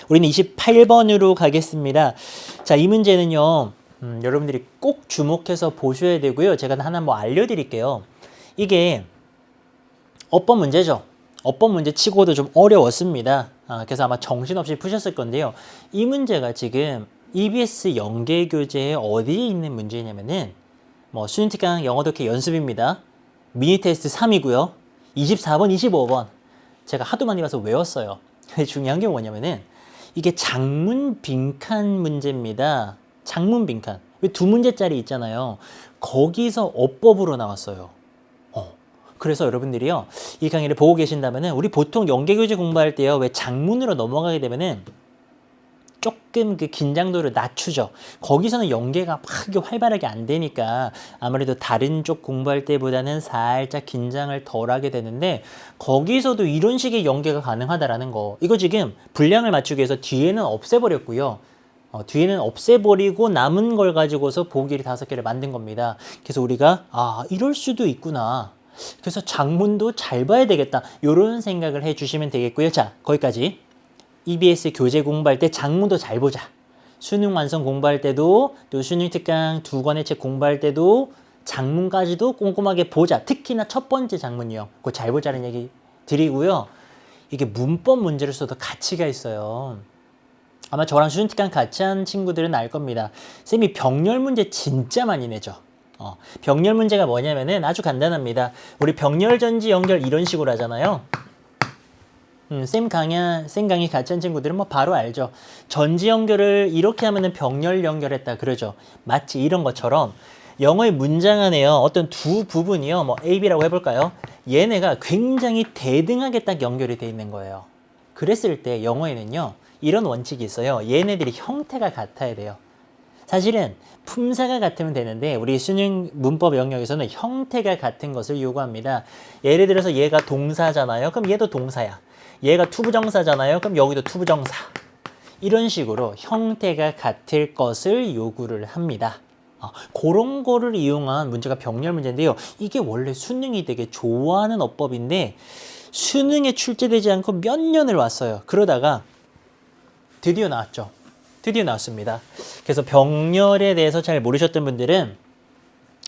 우리는 28번으로 가겠습니다. 자, 이 문제는요. 여러분들이 꼭 주목해서 보셔야 되고요. 제가 하나 뭐 알려드릴게요. 이게 어법 문제죠. 어법 문제 치고도 좀 어려웠습니다. 그래서 아마 정신없이 푸셨을 건데요. 이 문제가 지금 EBS 연계교재에 어디에 있는 문제냐면은 뭐 수능 특강 영어 독해 연습입니다. 미니 테스트 3이고요. 24번, 25번. 제가 하도 많이 봐서 외웠어요. 중요한 게 뭐냐면은 이게 장문 빈칸 문제입니다. 장문 빈칸. 왜 두 문제짜리 있잖아요. 거기서 어법으로 나왔어요. 그래서 여러분들이요, 이 강의를 보고 계신다면은 우리 보통 연계교재 공부할 때요, 왜 장문으로 넘어가게 되면은 조금 그 긴장도를 낮추죠. 거기서는 연계가 막 활발하게 안 되니까 아무래도 다른 쪽 공부할 때보다는 살짝 긴장을 덜 하게 되는데, 거기서도 이런 식의 연계가 가능하다라는 거. 이거 지금 분량을 맞추기 위해서 뒤에는 없애버렸고요. 뒤에는 없애버리고 남은 걸 가지고서 보기를 5개를 만든 겁니다. 그래서 우리가 이럴 수도 있구나. 그래서 장문도 잘 봐야 되겠다. 이런 생각을 해주시면 되겠고요. 자, 거기까지. EBS 교재 공부할 때 장문도 잘 보자. 수능 완성 공부할 때도, 또 수능 특강 2권의 책 공부할 때도 장문까지도 꼼꼼하게 보자. 특히나 첫 번째 장문이요. 그거 잘 보자는 얘기 드리고요. 이게 문법 문제를 써도 가치가 있어요. 아마 저랑 수능 특강 같이 한 친구들은 알 겁니다. 쌤이 병렬 문제 진짜 많이 내죠. 병렬 문제가 뭐냐면은 아주 간단합니다. 우리 병렬, 전지, 연결 이런 식으로 하잖아요. 쌤 강의 같이 한 친구들은 뭐 바로 알죠. 전지 연결을 이렇게 하면은 병렬 연결했다 그러죠. 마치 이런 것처럼 영어의 문장 안에요. 어떤 두 부분이요. 뭐 A, B라고 해볼까요? 얘네가 굉장히 대등하게 딱 연결이 돼 있는 거예요. 그랬을 때 영어에는요. 이런 원칙이 있어요. 얘네들이 형태가 같아야 돼요. 사실은 품사가 같으면 되는데 우리 수능 문법 영역에서는 형태가 같은 것을 요구합니다. 예를 들어서 얘가 동사잖아요. 그럼 얘도 동사야. 얘가 투부정사잖아요. 그럼 여기도 투부정사. 이런 식으로 형태가 같을 것을 요구를 합니다. 그런 거를 이용한 문제가 병렬 문제인데요. 이게 원래 수능이 되게 좋아하는 어법인데 수능에 출제되지 않고 몇 년을 왔어요. 그러다가 드디어 나왔죠. 드디어 나왔습니다. 그래서 병렬에 대해서 잘 모르셨던 분들은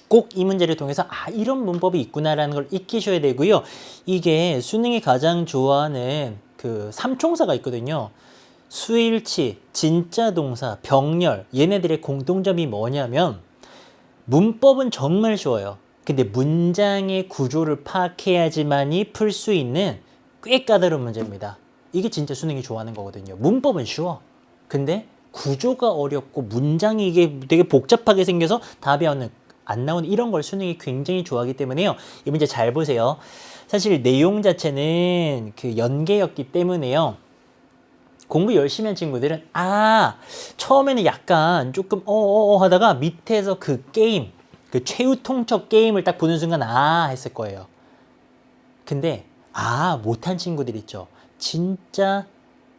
꼭 이 문제를 통해서 이런 문법이 있구나라는 걸 익히셔야 되고요. 이게 수능이 가장 좋아하는 그 삼총사가 있거든요. 수일치, 진짜 동사, 병렬, 얘네들의 공통점이 뭐냐면 문법은 정말 쉬워요. 근데 문장의 구조를 파악해야지만이 풀 수 있는 꽤 까다로운 문제입니다. 이게 진짜 수능이 좋아하는 거거든요. 문법은 쉬워. 근데 구조가 어렵고 문장이 이게 되게 복잡하게 생겨서 답이 안 나오는 이런 걸 수능이 굉장히 좋아하기 때문에요. 이 문제 잘 보세요. 사실 내용 자체는 그 연계였기 때문에요. 공부 열심히 한 친구들은 처음에는 약간 조금 하다가 밑에서 그 게임, 그 최후 통첩 게임을 딱 보는 순간 했을 거예요. 근데 못한 친구들 있죠. 진짜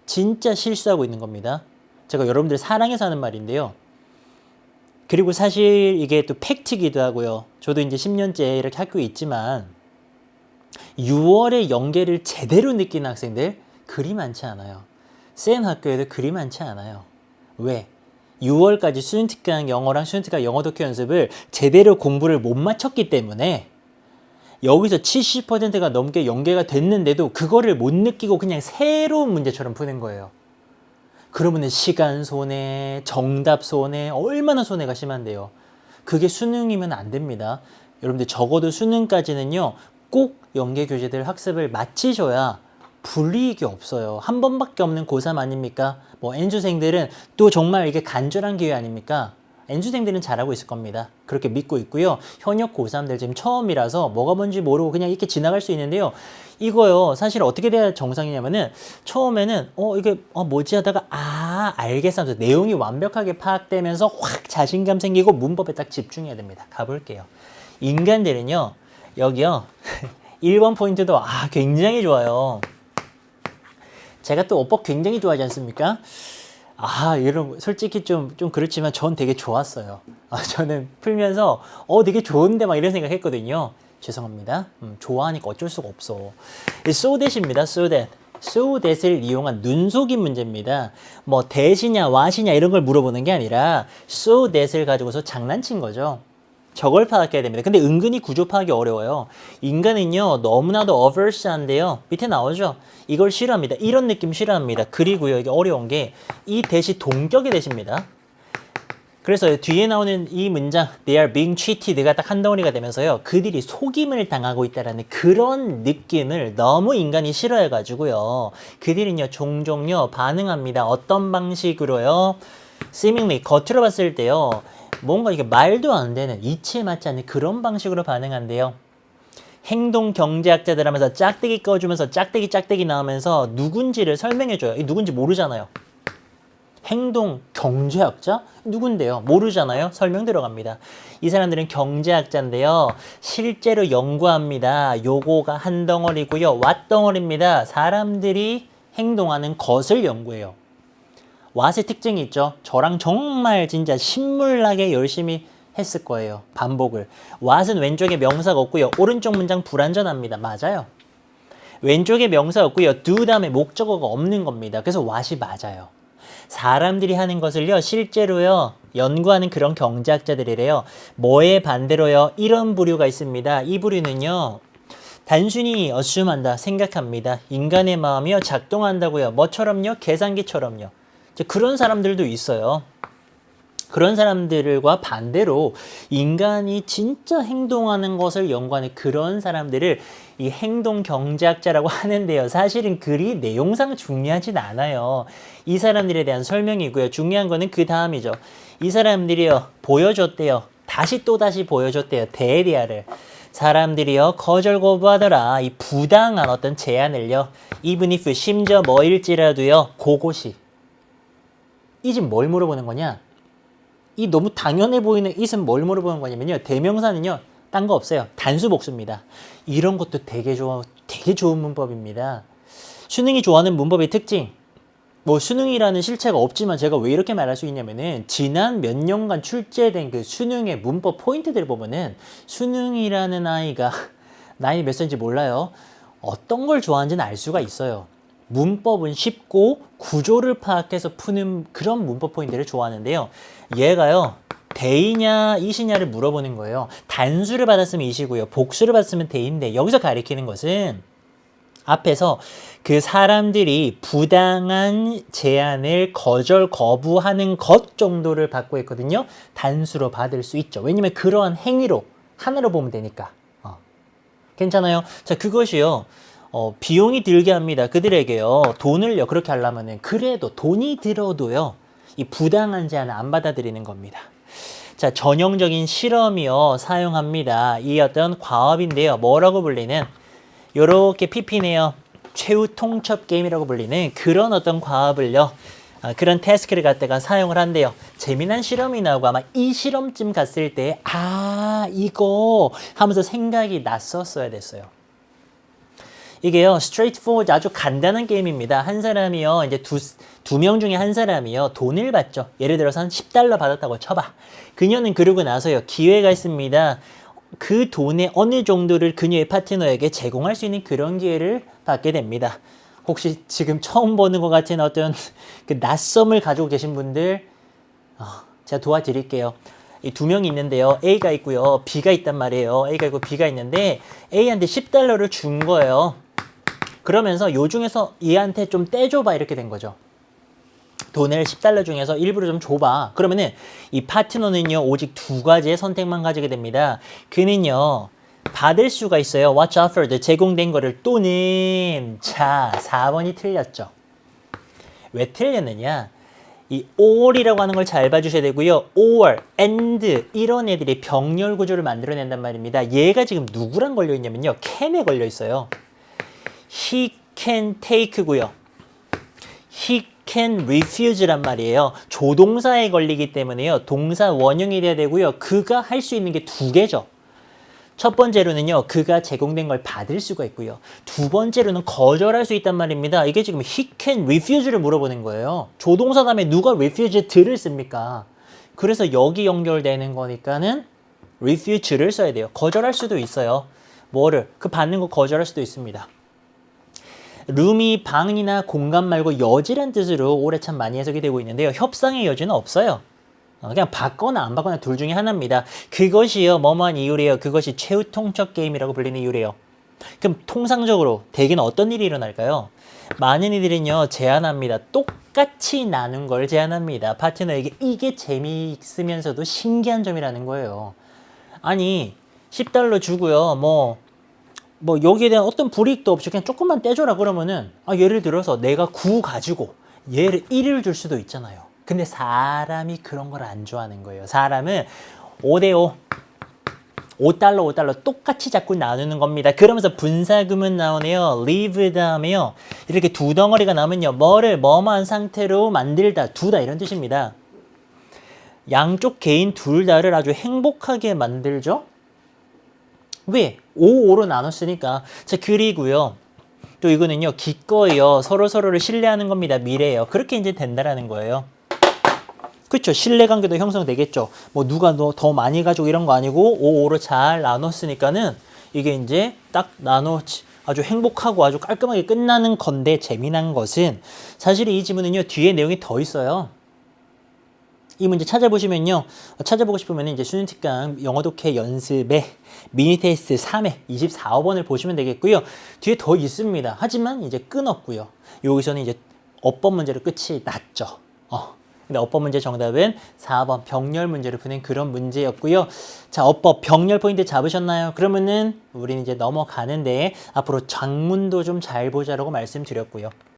실수하고 있는 겁니다. 제가 여러분들 사랑해서 하는 말인데요. 그리고 사실 이게 또 팩트기도 하고요. 저도 이제 10년째 이렇게 학교에 있지만 6월의 연계를 제대로 느끼는 학생들 그리 많지 않아요. 쌤 학교에도 그리 많지 않아요. 왜? 6월까지 수능특강 영어랑 수능특강 영어 독해 연습을 제대로 공부를 못 마쳤기 때문에 여기서 70%가 넘게 연계가 됐는데도 그거를 못 느끼고 그냥 새로운 문제처럼 푸는 거예요. 그러면 시간 손해, 정답 손해, 얼마나 손해가 심한데요. 그게 수능이면 안 됩니다. 여러분들 적어도 수능까지는요. 꼭 연계교재들 학습을 마치셔야 불이익이 없어요. 한 번밖에 없는 고3 아닙니까? 뭐 N주생들은 또 정말 이게 간절한 기회 아닙니까? N주생들은 잘하고 있을 겁니다. 그렇게 믿고 있고요. 현역 고3들 지금 처음이라서 뭐가 뭔지 모르고 그냥 이렇게 지나갈 수 있는데요. 이거요. 사실 어떻게 돼야 정상이냐면은 처음에는 이게 뭐지 하다가 알겠어 하면서 내용이 완벽하게 파악되면서 확 자신감 생기고 문법에 딱 집중해야 됩니다. 가볼게요. 인간들은요. 여기요. 1번 포인트도 굉장히 좋아요. 제가 또 어법 굉장히 좋아하지 않습니까? 이런 솔직히 좀 그렇지만 전 되게 좋았어요. 저는 풀면서 되게 좋은데 막 이런 생각 했거든요. 죄송합니다. 좋아하니까 어쩔 수가 없어. so that입니다. so that. so that을 이용한 눈속임 문제입니다. 뭐 that이냐 what이냐 이런 걸 물어보는 게 아니라 so that을 가지고서 장난친 거죠. 저걸 파악해야 됩니다. 근데 은근히 구조 파악이 어려워요. 인간은요 너무나도 averse한데요. 밑에 나오죠. 이걸 싫어합니다. 이런 느낌 싫어합니다. 그리고요 이게 어려운 게 이 that이 동격의 that입니다. 그래서 뒤에 나오는 이 문장 They are being cheated가 딱 한 덩어리가 되면서요. 그들이 속임을 당하고 있다는 그런 느낌을 너무 인간이 싫어해가지고요. 그들은요 종종요 반응합니다. 어떤 방식으로요? seemingly 겉으로 봤을 때요. 뭔가 이게 말도 안 되는 이치에 맞지 않는 그런 방식으로 반응한대요. 행동 경제학자들 하면서 짝대기 꺼주면서 짝대기 나오면서 누군지를 설명해줘요. 이 누군지 모르잖아요. 행동 경제학자? 누군데요? 모르잖아요. 설명 들어갑니다. 이 사람들은 경제학자인데요. 실제로 연구합니다. 요거가 한 덩어리고요. 왓 덩어리입니다. 사람들이 행동하는 것을 연구해요. 왓의 특징이 있죠. 저랑 정말 진짜 신물나게 열심히 했을 거예요. 반복을. 왓은 왼쪽에 명사가 없고요. 오른쪽 문장 불완전합니다. 맞아요. 왼쪽에 명사 없고요. do 다음에 목적어가 없는 겁니다. 그래서 왓이 맞아요. 사람들이 하는 것을요 실제로요 연구하는 그런 경제학자들이래요. 뭐에 반대로요 이런 부류가 있습니다. 이 부류는요 단순히 assume한다 생각합니다. 인간의 마음이요 작동한다고요. 뭐처럼요? 계산기처럼요. 그런 사람들도 있어요. 그런 사람들과 반대로 인간이 진짜 행동하는 것을 연구하는 그런 사람들을 이 행동 경제학자라고 하는데요. 사실은 그리 내용상 중요하진 않아요. 이 사람들에 대한 설명이고요. 중요한 거는 그 다음이죠. 이 사람들이요. 보여줬대요. 다시 또다시 보여줬대요. 대리아를. 사람들이요. 거절 거부하더라. 이 부당한 어떤 제안을요. even if 심지어 뭐일지라도요. 그것이. 이 집 뭘 물어보는 거냐? 이 너무 당연해 보이는 it은 뭘 물어보는 거냐면요. 대명사는요. 딴 거 없어요. 단수 복수입니다. 이런 것도 되게 좋은 문법입니다. 수능이 좋아하는 문법의 특징. 뭐 수능이라는 실체가 없지만 제가 왜 이렇게 말할 수 있냐면은 지난 몇 년간 출제된 그 수능의 문법 포인트들을 보면은 수능이라는 아이가 나이 몇 살인지 몰라요. 어떤 걸 좋아하는지는 알 수가 있어요. 문법은 쉽고 구조를 파악해서 푸는 그런 문법 포인트를 좋아하는데요. 얘가요. 대이냐 이시냐를 물어보는 거예요. 단수를 받았으면 이시고요. 복수를 받았으면 대인데 여기서 가리키는 것은 앞에서 그 사람들이 부당한 제안을 거절 거부하는 것 정도를 받고 있거든요. 단수로 받을 수 있죠. 왜냐면 그러한 행위로 하나로 보면 되니까. 괜찮아요? 자, 그것이요. 비용이 들게 합니다. 그들에게요. 돈을요. 그렇게 하려면은 그래도 돈이 들어도요. 이 부당한 제안을 안 받아들이는 겁니다. 자, 전형적인 실험이요. 사용합니다. 이 어떤 과업인데요. 뭐라고 불리는 요렇게 PP네요. 최후 통첩 게임이라고 불리는 그런 어떤 과업을요. 그런 태스크를 갖다가 사용을 한대요. 재미난 실험이 나오고 아마 이 실험쯤 갔을 때 이거 하면서 생각이 났었어야 됐어요. 이게요, straightforward 아주 간단한 게임입니다. 한 사람이요, 이제 두 명 중에 한 사람이요, 돈을 받죠. 예를 들어서 한 $10 받았다고 쳐봐. 그녀는 그러고 나서요, 기회가 있습니다. 그 돈의 어느 정도를 그녀의 파트너에게 제공할 수 있는 그런 기회를 받게 됩니다. 혹시 지금 처음 보는 것 같은 어떤 그 낯섦을 가지고 계신 분들, 제가 도와드릴게요. 이 두 명이 있는데요. A가 있고요. B가 있단 말이에요. A가 있고 B가 있는데 A한테 $10를 준 거예요. 그러면서 요 중에서 얘한테 좀 떼줘봐 이렇게 된 거죠. 돈을 $10 중에서 일부러 좀 줘봐. 그러면은 이 파트너는요. 오직 두 가지의 선택만 가지게 됩니다. 그는요. 받을 수가 있어요. What's offered? 제공된 거를 또는 자 4번이 틀렸죠. 왜 틀렸느냐? 이 or이라고 하는 걸 잘 봐주셔야 되고요. or, and 이런 애들이 병렬 구조를 만들어낸단 말입니다. 얘가 지금 누구랑 걸려있냐면요. can에 걸려있어요. He can take고요. He can refuse란 말이에요. 조동사에 걸리기 때문에요. 동사 원형이 돼야 되고요. 그가 할 수 있는 게 두 개죠. 첫 번째로는요. 그가 제공된 걸 받을 수가 있고요. 두 번째로는 거절할 수 있단 말입니다. 이게 지금 he can refuse를 물어보는 거예요. 조동사 다음에 누가 refuse 들을 씁니까? 그래서 여기 연결되는 거니까는 refuse를 써야 돼요. 거절할 수도 있어요. 뭐를? 그 받는 거 거절할 수도 있습니다. 룸이 방이나 공간 말고 여지란 뜻으로 올해 참 많이 해석이 되고 있는데요. 협상의 여지는 없어요. 그냥 받거나 안 받거나 둘 중에 하나입니다. 그것이요, 뭐뭐한 이유래요. 그것이 최후 통첩 게임이라고 불리는 이유래요. 그럼 통상적으로 대개는 어떤 일이 일어날까요? 많은 이들은요, 제안합니다. 똑같이 나눈 걸 제안합니다. 파트너에게. 이게 재미있으면서도 신기한 점이라는 거예요. 아니, $10 주고요, 뭐 여기에 대한 어떤 불이익도 없이 그냥 조금만 떼줘라 그러면은, 예를 들어서 내가 9 가지고 얘를 1을 줄 수도 있잖아요. 근데 사람이 그런 걸 안 좋아하는 거예요. 사람은 5대5, $5 똑같이 자꾸 나누는 겁니다. 그러면서 분사구문 나오네요. leave 다음에요, 이렇게 두 덩어리가 나오면요, 뭐뭐한 상태로 만들다, 두다 이런 뜻입니다. 양쪽 개인 둘 다를 아주 행복하게 만들죠. 왜? 5로 나눴으니까. 자, 그리고요, 또 이거는요, 기꺼이요, 서로서로를 신뢰하는 겁니다. 미래예요. 그렇게 이제 된다라는 거예요. 그렇죠. 신뢰관계도 형성되겠죠. 뭐 누가 더 많이 가지고 이런 거 아니고 5로 잘 나눴으니까는 이게 이제 딱 아주 행복하고 아주 깔끔하게 끝나는 건데, 재미난 것은 사실 이 지문은요, 뒤에 내용이 더 있어요. 이 문제 찾아보시면요, 찾아보고 싶으면 이제 수능 특강 영어 독해 연습에 미니 테스트 3회 24번을 보시면 되겠고요. 뒤에 더 있습니다. 하지만 이제 끊었고요. 여기서는 이제 어법 문제로 끝이 났죠. 근데 어법 문제 정답은 4번 병렬 문제를 푸는 그런 문제였고요. 자, 어법 병렬 포인트 잡으셨나요? 그러면은 우리는 이제 넘어가는데, 앞으로 장문도 좀 잘 보자라고 말씀드렸고요.